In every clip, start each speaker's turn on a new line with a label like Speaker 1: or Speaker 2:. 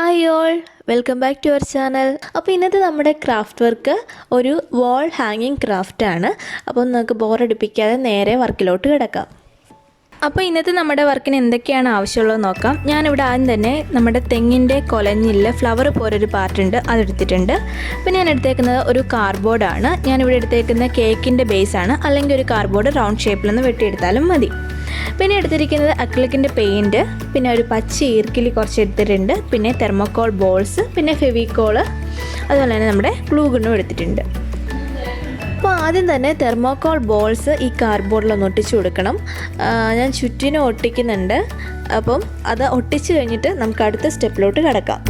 Speaker 1: Hi all, welcome back to our channel. അപ്പോൾ ഇന്നത്തെ നമ്മുടെ ക്രാഫ്റ്റ് വർക്ക് ഒരു വാൾ ഹാങ്ങിങ് ക്രാഫ്റ്റാണ്. അപ്പോൾ നമുക്ക് ബോറടിപ്പിക്കാതെ നേരെ വർക്കിലോട്ട് കിടക്കാം. അപ്പോൾ ഇന്നത്തെ നമ്മുടെ വർക്കിന് എന്തൊക്കെയാണ് ആവശ്യമുള്ളത് നോക്കാം. ഞാനിവിടെ ആദ്യം തന്നെ നമ്മുടെ തെങ്ങിൻ്റെ കൊലഞ്ഞില്ല ഫ്ലവർ പോലൊരു പാർട്ടുണ്ട്, അതെടുത്തിട്ടുണ്ട്. പിന്നെ ഞാൻ എടുത്തേക്കുന്നത് ഒരു കാർഡ്ബോർഡാണ്. ഞാനിവിടെ എടുത്തേക്കുന്ന കേക്കിൻ്റെ ബേസാണ്, അല്ലെങ്കിൽ ഒരു കാർഡ്ബോർഡ് റൗണ്ട് ഷേപ്പിലൊന്ന് വെട്ടിയെടുത്താലും മതി. പിന്നെ എടുത്തിരിക്കുന്നത് അക്രിലിക്കിൻ്റെ പെയിൻറ്റ്, പിന്നെ ഒരു പച്ച ഈർക്കിലി കുറച്ച് എടുത്തിട്ടുണ്ട്, പിന്നെ തെർമോക്കോൾ ബോൾസ്, പിന്നെ ഫെവിക്കോള്, അതുപോലെ തന്നെ നമ്മുടെ ഗ്ലൂ ഗണ്ണും എടുത്തിട്ടുണ്ട്. അപ്പോൾ ആദ്യം തന്നെ തെർമോക്കോൾ ബോൾസ് ഈ കാർഡ്ബോർഡിലൊന്ന് ഒട്ടിച്ചു കൊടുക്കണം. ഞാൻ ചുറ്റിനും ഒട്ടിക്കുന്നുണ്ട്. അപ്പം അത് ഒട്ടിച്ച് കഴിഞ്ഞിട്ട് നമുക്ക് അടുത്ത സ്റ്റെപ്പിലോട്ട് കിടക്കാം.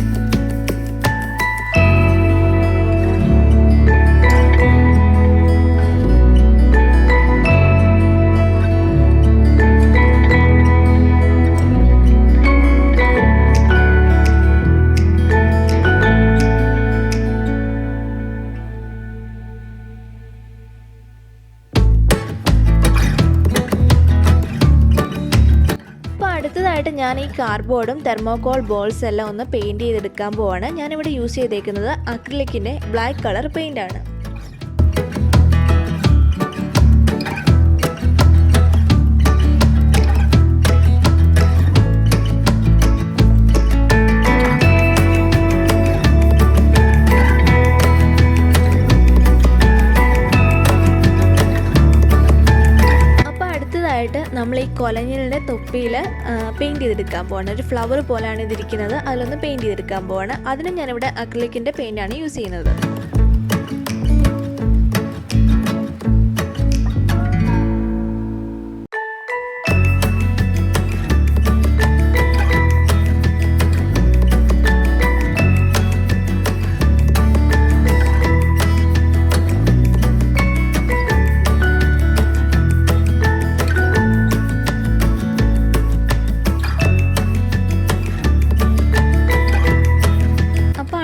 Speaker 1: അടുത്തതായിട്ട് ഞാൻ ഈ കാർഡ്ബോർഡും തെർമോക്കോൾ ബോൾസ് എല്ലാം ഒന്ന് പെയിൻറ്റ് ചെയ്തെടുക്കാൻ പോവാണ്. ഞാനിവിടെ യൂസ് ചെയ്തേക്കുന്നത് അക്രിലിക്കിൻ്റെ ബ്ലാക്ക് കളർ പെയിൻ്റാണ്. നമ്മൾ ഈ കൊലഞ്ഞിലിൻ്റെ തൊപ്പിയിൽ പെയിൻറ്റ് ചെയ്തെടുക്കാൻ പോവാണ്. ഒരു ഫ്ലവർ പോലെയാണ് ഇതിരിക്കുന്നത്, അതിലൊന്ന് പെയിൻറ്റ് ചെയ്തെടുക്കാൻ പോവാണ്. അതിന് ഞാനിവിടെ അക്രിലിക്കിൻ്റെ പെയിൻ്റാണ് യൂസ് ചെയ്യുന്നത്.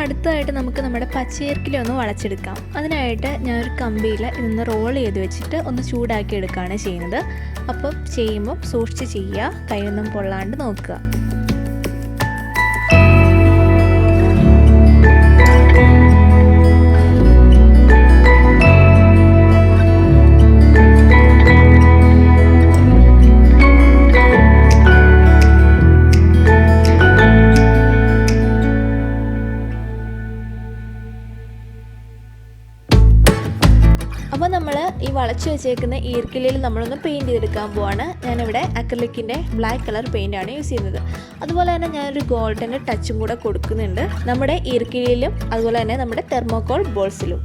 Speaker 1: അടുത്തതായിട്ട് നമുക്ക് നമ്മുടെ പച്ചയർക്കിലി ഒന്ന് വളച്ചെടുക്കാം. അതിനായിട്ട് ഞാനൊരു കമ്പിയിൽ ഇതൊന്ന് റോൾ ചെയ്ത് വെച്ചിട്ട് ഒന്ന് ചൂടാക്കി എടുക്കുകയാണ് ചെയ്യുന്നത്. അപ്പം ചെയ്യുമ്പം സൂക്ഷിച്ച് ചെയ്യുക, കൈയൊന്നും പൊള്ളാണ്ട് നോക്കുക. അപ്പോൾ നമ്മൾ ഈ വളച്ച് വെച്ചേക്കുന്ന ഈർക്കിലിയിൽ നമ്മളൊന്ന് പെയിൻറ്റ് ചെയ്തെടുക്കാൻ പോവാണ്. ഞാനിവിടെ അക്രിലിക്കിൻ്റെ ബ്ലാക്ക് കളർ പെയിൻ്റാണ് യൂസ് ചെയ്യുന്നത്. അതുപോലെ തന്നെ ഞാനൊരു ഗോൾഡൻ്റെ ടച്ചും കൂടെ കൊടുക്കുന്നുണ്ട് നമ്മുടെ ഈർക്കിലിയിലും അതുപോലെ തന്നെ നമ്മുടെ തെർമോക്കോൾ ബോൾസിലും.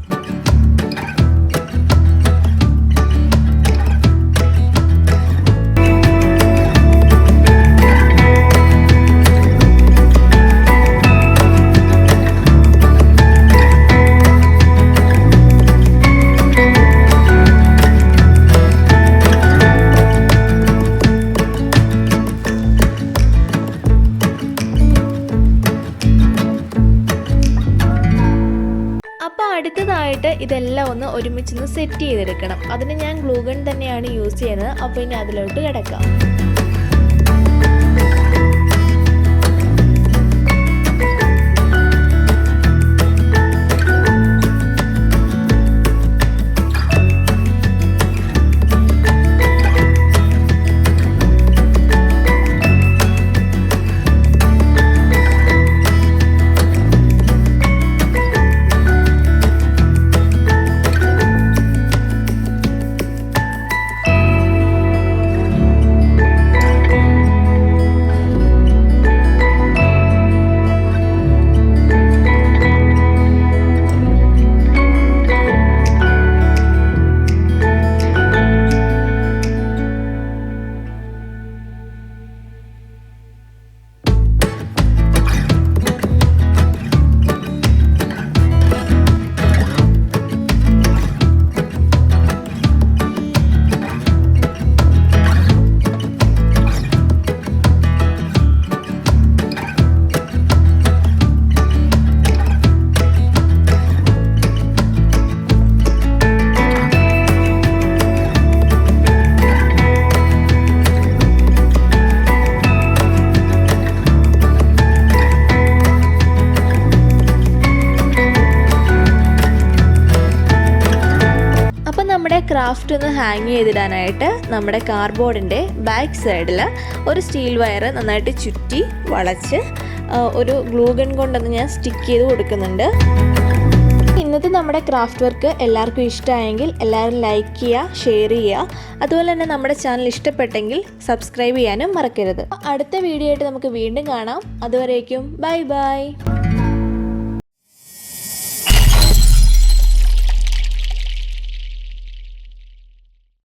Speaker 1: അടുത്തതായിട്ട് ഇതെല്ലാം ഒന്ന് ഒരുമിച്ചൊന്ന് സെറ്റ് ചെയ്തെടുക്കണം. അതിന് ഞാൻ ഗ്ലൂ ഗൺ തന്നെയാണ് യൂസ് ചെയ്യുന്നത്. അപ്പോൾ ഇനി അതിലോട്ട് കിടക്കാം. ക്രാഫ്റ്റ് ഒന്ന് ഹാങ് ചെയ്തിടാനായിട്ട് നമ്മുടെ കാർഡ്ബോർഡിൻ്റെ ബാക്ക് സൈഡിൽ ഒരു സ്റ്റീൽ വയർ നന്നായിട്ട് ചുറ്റി വളച്ച് ഒരു ഗ്ലൂ ഗൺ കൊണ്ടൊന്ന് ഞാൻ സ്റ്റിക്ക് ചെയ്ത് കൊടുക്കുന്നുണ്ട്. ഇന്നത്തെ നമ്മുടെ ക്രാഫ്റ്റ് വർക്ക് എല്ലാവർക്കും ഇഷ്ടമായെങ്കിൽ എല്ലാവരും ലൈക്ക് ചെയ്യുക, ഷെയർ ചെയ്യുക. അതുപോലെ തന്നെ നമ്മുടെ ചാനൽ ഇഷ്ടപ്പെട്ടെങ്കിൽ സബ്സ്ക്രൈബ് ചെയ്യാനും മറക്കരുത്. അടുത്ത വീഡിയോ ആയിട്ട് നമുക്ക് വീണ്ടും കാണാം. അതുവരേക്കും ബൈ ബൈ.